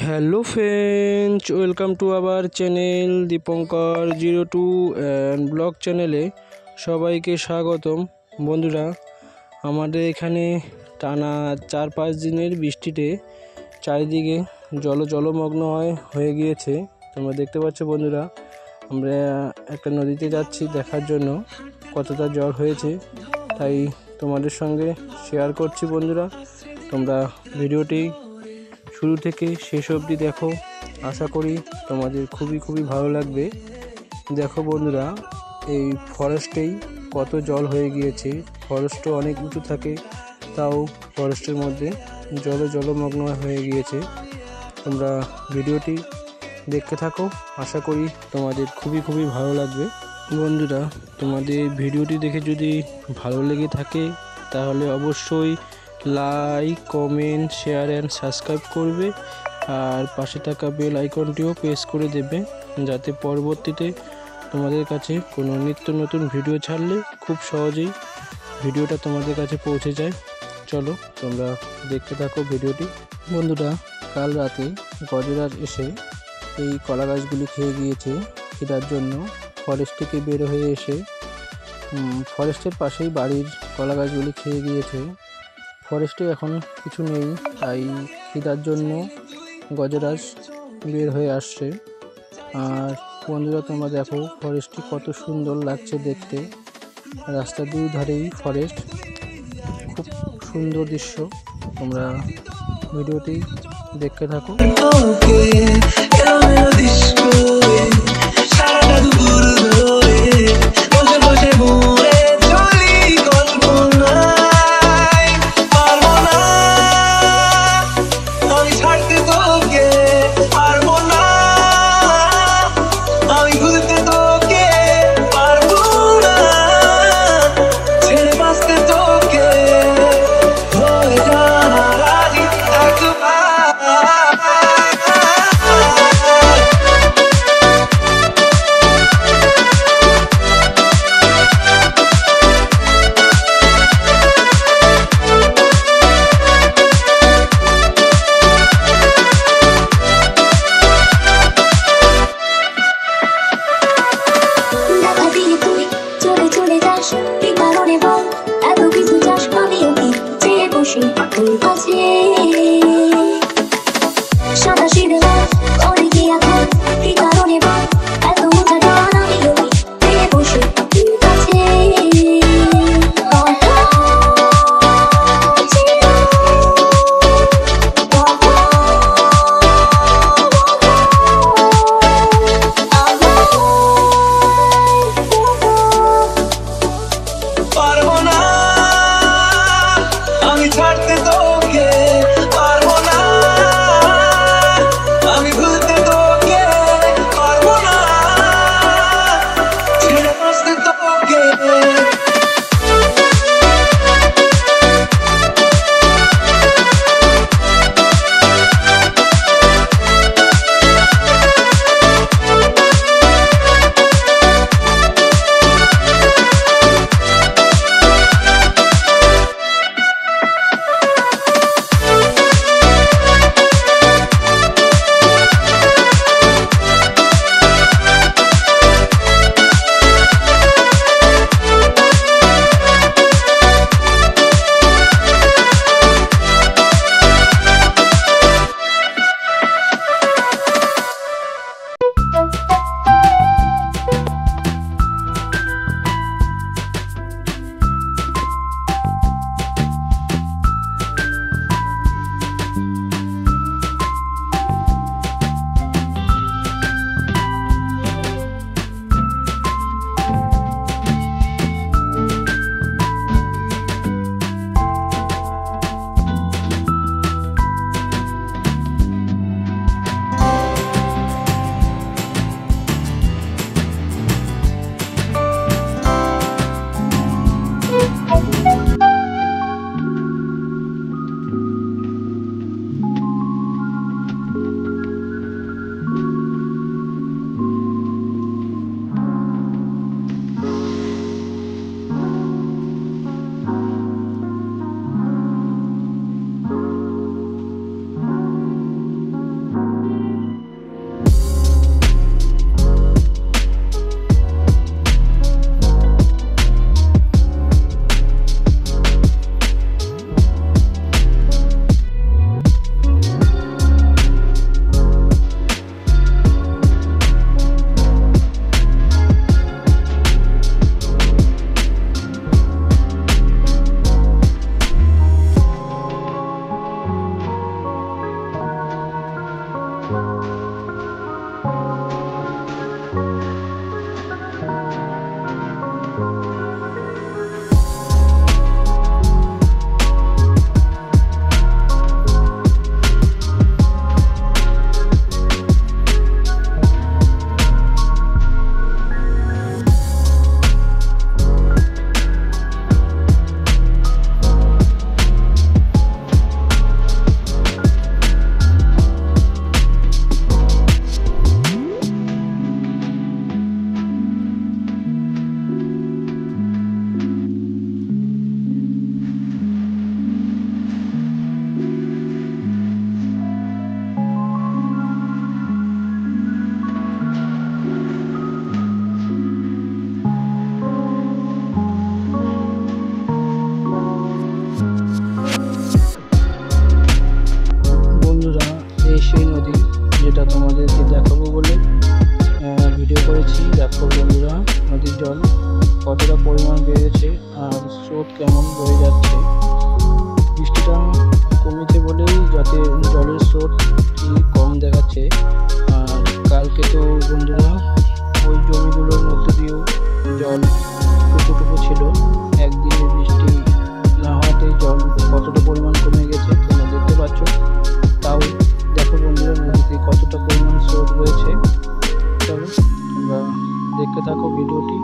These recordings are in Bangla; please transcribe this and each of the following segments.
Hello friends, welcome to our channel Dipankar 02 and blog চ্যানেলে সবাইকে স্বাগতম। বন্ধুরা, আমাদের এখানে টানা 4-5 দিনের বৃষ্টিতে চারিদিকে জলমগ্ন হয়ে গিয়েছে। তোমরা দেখতে পাচ্ছ বন্ধুরা, আমরা একটা নদীতে যাচ্ছি দেখার জন্য কতটা জল হয়েছে, তাই তোমাদের সঙ্গে শেয়ার করছি। বন্ধুরা, তোমরা ভিডিওটি শুরু থেকে শেষ অবধি দেখো, আশা করি তোমাদের খুবই ভালো লাগবে। দেখো বন্ধুরা, এই ফরেস্টেই কত জল হয়ে গিয়েছে। ফরেস্টও অনেক উঁচু থাকে, তাও ফরেস্টের মধ্যে জলমগ্ন হয়ে গিয়েছে। তোমরা ভিডিওটি দেখতে থাকো, আশা করি তোমাদের খুবই ভালো লাগবে। বন্ধুরা, তোমাদের ভিডিওটি দেখে যদি ভালো লেগে থাকে তাহলে অবশ্যই like, comment, share and subscribe করবে, আর পাশে থাকা বেল আইকনটিও প্রেস করে দেবে, যাতে পরবর্তীতে তোমাদের কাছে কোনো নিত্য নতুন ভিডিও ছাড়লে খুব সহজেই ভিডিওটা তোমাদের কাছে পৌঁছে যায়। চলো তোমরা দেখতে থাকো ভিডিওটি। বন্ধুরা, কাল রাতে গজরাজ এসে এই কলা গাছগুলি খেয়ে গিয়েছে। খিদার জন্য ফরেস্ট থেকে বের হয়ে এসে ফরেস্টের পাশেই বাড়ির কলা গাছগুলি খেয়ে গিয়েছে। ফরেস্টে এখন কিছু নেই, তাই খিদার জন্য গজরাজ বের হয়ে আসছে। আর বন্ধুরা, তোমরা দেখো ফরেস্টটি কত সুন্দর লাগছে দেখতে। রাস্তার দুই ধারেই ফরেস্ট, খুব সুন্দর দৃশ্য। তোমরা ভিডিওটি দেখতে থাকো। বন্ধুরা, এই সেই নদী যেটা তোমাদেরকে দেখাবো বলে ভিডিও করেছি। দেখো বন্ধুরা, নদীর জল কতটা পরিমাণ বেড়েছে আর স্রোত কেমন বয়ে যাচ্ছে। বৃষ্টিটা কমেছে বলেই যাতে জলের স্রোত কম দেখাচ্ছে। আর কালকে তো বন্ধুরা ওই জমিগুলোর মধ্যে দিয়েও জল টুকু ছিল। একদিনের বৃষ্টি না হওয়াতে জল কতটা পরিমাণ কমে গেছে তোমরা দেখতে পাচ্ছ। তাও দেখো বন্ধুরা, নদীতে কতটা পরিমাণ স্রোত রয়েছে। চলো তোমরা দেখতে থাকো ভিডিওটি।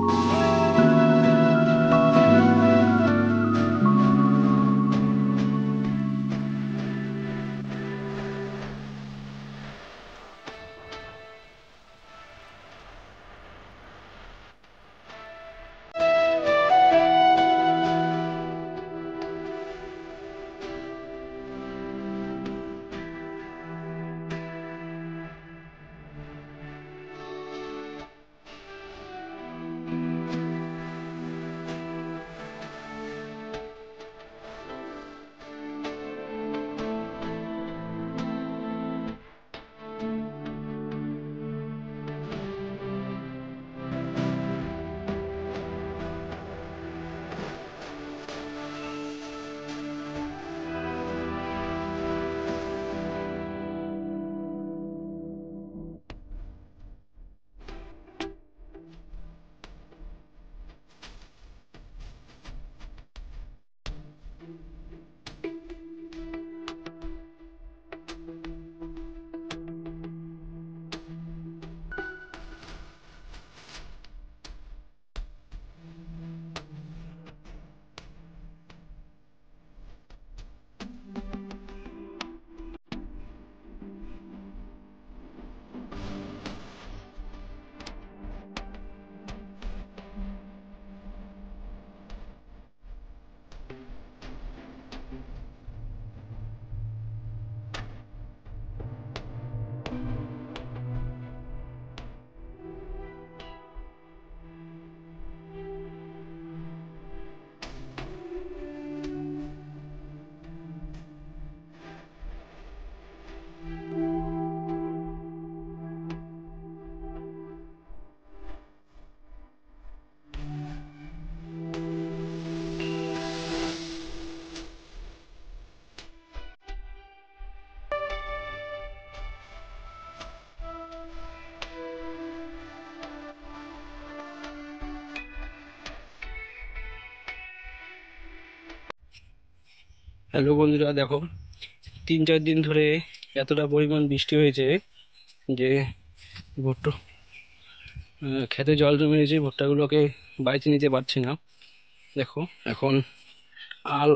হ্যালো বন্ধুরা, দেখো 3-4 দিন ধরে এতটা পরিমাণ বৃষ্টি হয়েছে যে ভুট্টো খেতে জল জমে গেছে। ভুট্টাগুলোকে বাড়িতে নিতে পারছি না। দেখো এখন আল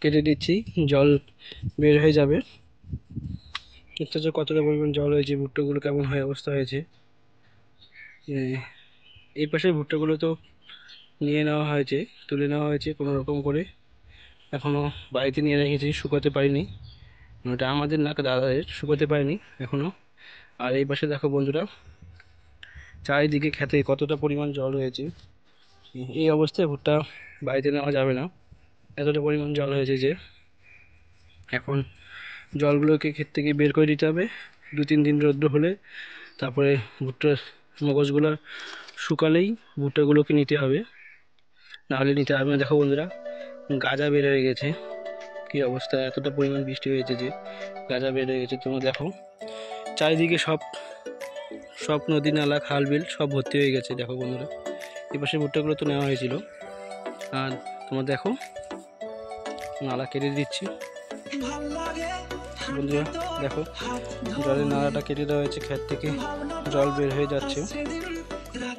কেটে দিচ্ছি, জল বের হয়ে যাবে। দেখতে হচ্ছে কতটা পরিমাণ জল হয়েছে, ভুট্টাগুলো কেমন হয়ে অবস্থা হয়েছে। এই পাশে ভুট্টাগুলো তো নিয়ে নেওয়া হয়েছে, তুলে নেওয়া হয়েছে কোনো রকম করে। এখনো বাড়িতে নিয়ে রেখেছি, শুকাতে পারিনি। ওটা আমাদের না, দাদাদের, শুকাতে পারিনি এখনো। আর এই পাশে দেখো বন্ধুরা, চারিদিকে খেতে কতটা পরিমাণ জল হয়েছে। এই অবস্থায় ভুট্টা বাড়িতে নেওয়া যাবে না, এতটা পরিমাণ জল হয়েছে যে এখন জলগুলোকে ক্ষেত থেকে বের করে দিতে হবে। 2-3 দিন রৌদ্র হলে তারপরে ভুট্টার মগজগুলো শুকালেই ভুট্টাগুলোকে নিতে হবে, নাহলে নিতে হবে না। দেখো বন্ধুরা, গাজা বের হয়ে গেছে। কি অবস্থা, এতটা পরিমাণ বৃষ্টি হয়েছে যে গাজা বের হয়ে গেছে। তোমরা দেখো চারিদিকে সব নদী নালা খাল বিল সব ভর্তি হয়ে গেছে। দেখো বন্ধুরা, এই পাশে ভুট্টাগুলো তো নেওয়া হয়েছিল। আর তোমরা দেখো নালা কেটে দিচ্ছি বন্ধুরা। দেখো জলের নালাটা কেটে দেওয়া হয়েছে, ক্ষেত থেকে জল বের হয়ে যাচ্ছে।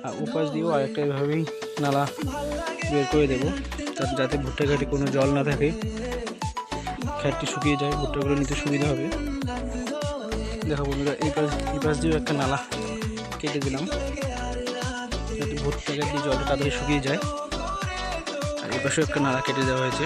আর উপাস দিয়েও আরেকটা এভাবেই নালা বের করে দেবো, যাতে ভুট্টা ঘাটে কোনো জল না থাকে, ক্ষেতটি শুকিয়ে যায়, ভুট্টাগুলো নিতে সুবিধা হবে। দেখো বন্ধুরা, এই পাশ দিয়েও একটা নালা কেটে দিলাম, যাতে ভুট্টা ঘাটে জলটা তাড়াতাড়ি শুকিয়ে যায়। আর এই পাশেও একটা নালা কেটে দেওয়া হয়েছে।